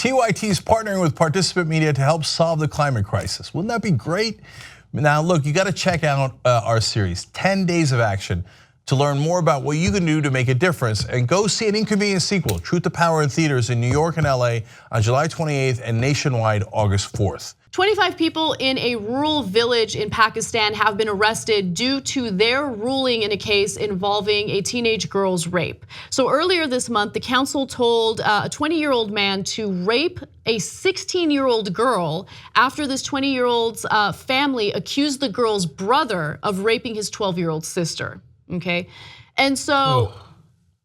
TYT is partnering with participant media to help solve the climate crisis. Wouldn't that be great? Now look, you gotta check out our series, 10 Days of Action, to learn more about what you can do to make a difference. And go see An Inconvenient Sequel, Truth to Power in theaters in New York and LA on July 28th and nationwide August 4th. 25 people in a rural village in Pakistan have been arrested due to their ruling in a case involving a teenage girl's rape. So earlier this month, the council told a 20-year-old man to rape a 16-year-old girl after this 20-year-old's family accused the girl's brother of raping his 12-year-old sister, okay? And so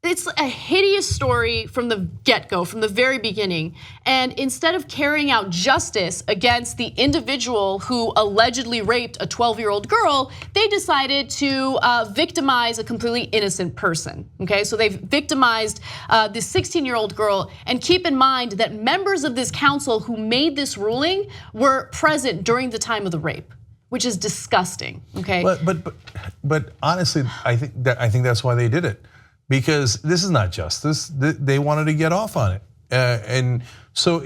it's a hideous story from the get-go, from the very beginning. And instead of carrying out justice against the individual who allegedly raped a 12-year-old girl, they decided to victimize a completely innocent person, okay? So they've victimized this 16-year-old girl, and keep in mind that members of this council who made this ruling were present during the time of the rape, which is disgusting, okay? But honestly, I think that's why they did it. Because this is not justice. They wanted to get off on it. And so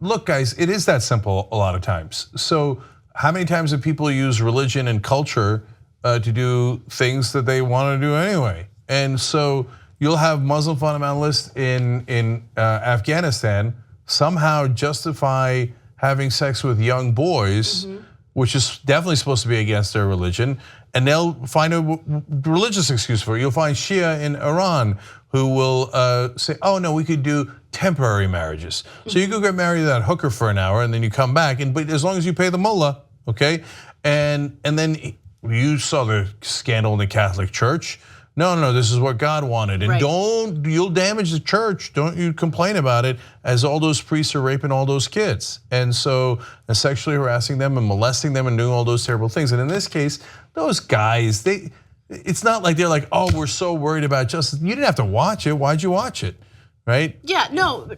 look guys, it is that simple a lot of times. So how many times have people used religion and culture to do things that they want to do anyway? And so you'll have Muslim fundamentalists in Afghanistan somehow justify having sex with young boys, which is definitely supposed to be against their religion. And they'll find a religious excuse for it. You'll find Shia in Iran who will say, oh no, we could do temporary marriages. So you go get married to that hooker for an hour and then you come back, but as long as you pay the mullah, okay? And then you saw the scandal in the Catholic Church. No, this is what God wanted. And you'll damage the church. Don't you complain about it, as all those priests are raping all those kids. And so sexually harassing them and molesting them and doing all those terrible things. And in this case, those guys, it's not like they're like, oh, we're so worried about justice. You didn't have to watch it. Why'd you watch it, right? Yeah, no.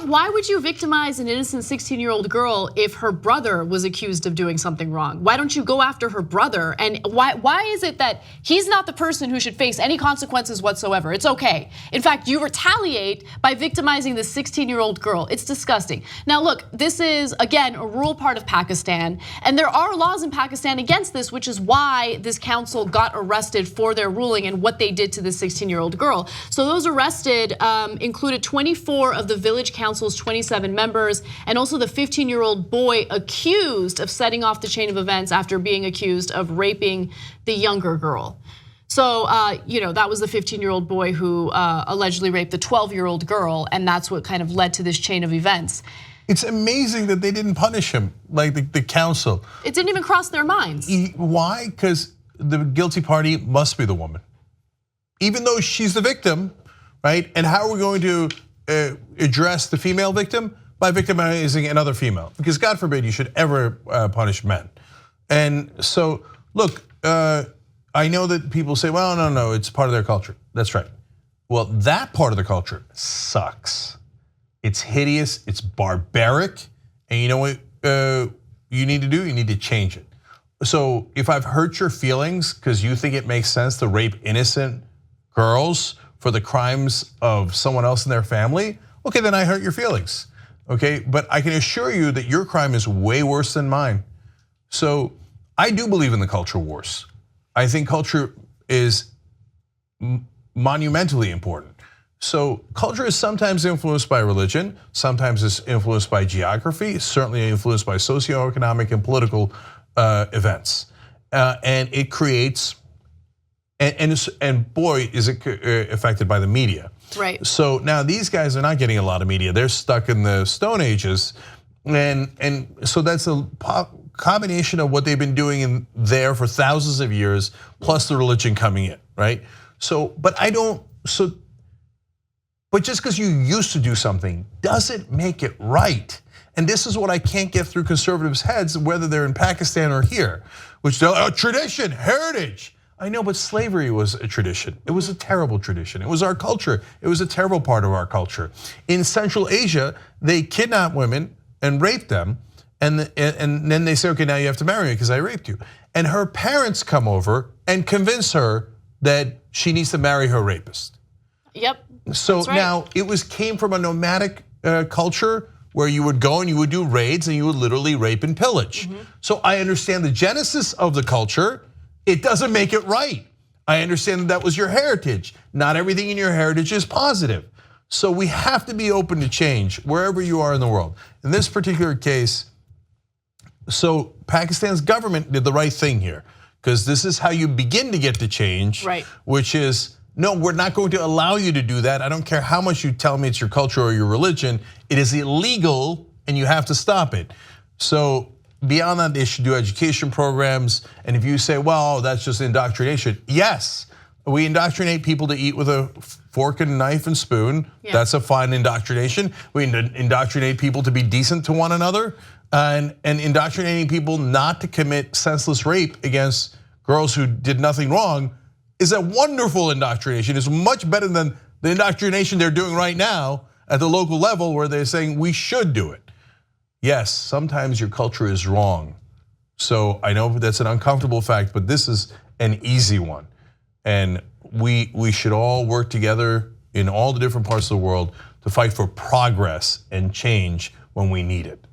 Why would you victimize an innocent 16-year-old girl if her brother was accused of doing something wrong? Why don't you go after her brother? And why is it that he's not the person who should face any consequences whatsoever? It's okay. In fact, you retaliate by victimizing this 16-year-old girl. It's disgusting. Now look, this is, again, a rural part of Pakistan, and there are laws in Pakistan against this, which is why this council got arrested for their ruling and what they did to this 16-year-old girl. So those arrested included 24 of the village council's 27 members, and also the 15-year-old boy accused of setting off the chain of events after being accused of raping the younger girl. So that was the 15-year-old boy who allegedly raped the 12-year-old girl, and that's what kind of led to this chain of events. It's amazing that they didn't punish him, like the council. It didn't even cross their minds. Why? Because the guilty party must be the woman, even though she's the victim, right? And how are we going to address the female victim? By victimizing another female, because God forbid you should ever punish men. And so, look, I know that people say, well, no, it's part of their culture. That's right. Well, that part of the culture sucks. It's hideous, it's barbaric, and you know what you need to do? You need to change it. So if I've hurt your feelings because you think it makes sense to rape innocent girls for the crimes of someone else in their family, okay, then I hurt your feelings, okay? But I can assure you that your crime is way worse than mine. So I do believe in the culture wars. I think culture is monumentally important. So culture is sometimes influenced by religion, sometimes it's influenced by geography, certainly influenced by socioeconomic and political events. And it creates, and boy, is it affected by the media. Right. So now these guys are not getting a lot of media. They're stuck in the Stone Ages. And so that's a combination of what they've been doing in there for thousands of years, plus the religion coming in, right? So, but just because you used to do something doesn't make it right. And this is what I can't get through conservatives' heads, whether they're in Pakistan or here, which they're tradition, heritage. I know, but slavery was a tradition. It was a terrible tradition. It was our culture. It was a terrible part of our culture. In Central Asia, they kidnap women and rape them, and then they say, okay, now you have to marry me because I raped you. And her parents come over and convince her that she needs to marry her rapist. Yep. So right. Now it came from a nomadic culture where you would go and you would do raids and you would literally rape and pillage. So I understand the genesis of the culture. It doesn't make it right. I understand that was your heritage. Not everything in your heritage is positive. So we have to be open to change wherever you are in the world. In this particular case, so Pakistan's government did the right thing here, because this is how you begin to get the change, right? Which is, no, we're not going to allow you to do that. I don't care how much you tell me it's your culture or your religion. It is illegal and you have to stop it. So beyond that, they should do education programs. And if you say, well, that's just indoctrination. Yes, we indoctrinate people to eat with a fork and knife and spoon. Yeah. That's a fine indoctrination. We indoctrinate people to be decent to one another, and indoctrinating people not to commit senseless rape against girls who did nothing wrong is a wonderful indoctrination. It's much better than the indoctrination they're doing right now at the local level, where they're saying we should do it. Yes, sometimes your culture is wrong. So I know that's an uncomfortable fact, but this is an easy one. And we should all work together in all the different parts of the world to fight for progress and change when we need it.